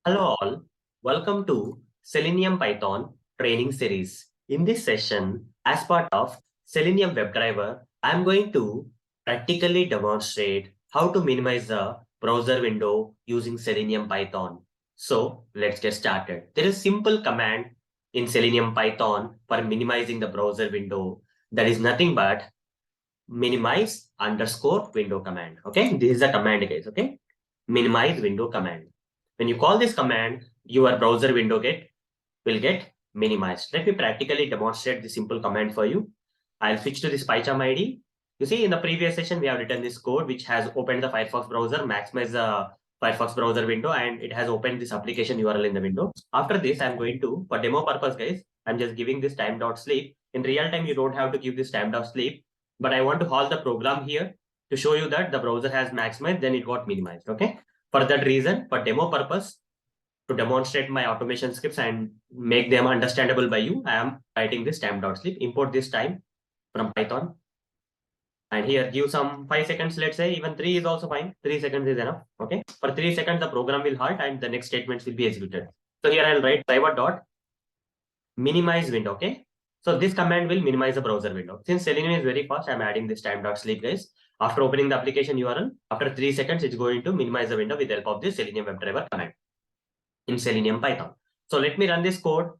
Hello all, welcome to Selenium Python Training Series. In this session, as part of Selenium WebDriver, I am going to practically demonstrate how to minimize the browser window using Selenium Python. So let's get started. There is a simple command in Selenium Python for minimizing the browser window that is nothing but minimize underscore window command. Okay, this is a command, guys. Okay, minimize window command. When you call this command, your browser window will get minimized. Let me practically demonstrate the simple command for you. I'll switch to this PyCharm ID. You see, in the previous session, we have written this code which has opened the Firefox browser, maximize the Firefox browser window, and it has opened this application URL in the window. After this, I'm going to, for demo purpose, guys, I'm just giving this time.sleep. In real time, you don't have to give this time.sleep, but I want to halt the program here to show you that the browser has maximized, then it got minimized. Okay. For that reason, for demo purpose, to demonstrate my automation scripts and make them understandable by you, I am writing this time.sleep. Import this time from Python. And here give some 5 seconds, let's say, even 3 is also fine. 3 seconds is enough. Okay. For 3 seconds, the program will halt and the next statements will be executed. So here I'll write driver dot minimize window. Okay. So this command will minimize the browser window. Since Selenium is very fast, I'm adding this time.sleep, guys. After opening the application URL, after 3 seconds, it's going to minimize the window with the help of this Selenium WebDriver command in Selenium Python. So let me run this code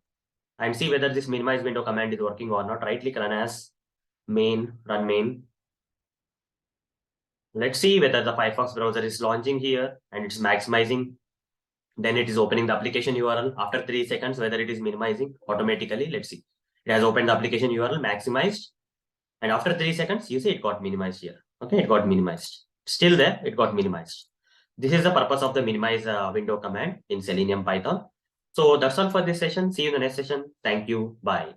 and see whether this minimize window command is working or not. Right click, run as main, run main. Let's see whether the Firefox browser is launching here and it's maximizing. Then it is opening the application URL. After 3 seconds, whether it is minimizing automatically. Let's see. It has opened the application URL, maximized. And after 3 seconds, you see it got minimized here. Okay, it got minimized. Still there, it got minimized. This is the purpose of the minimize window command in Selenium Python. So that's all for this session. See you in the next session. Thank you. Bye.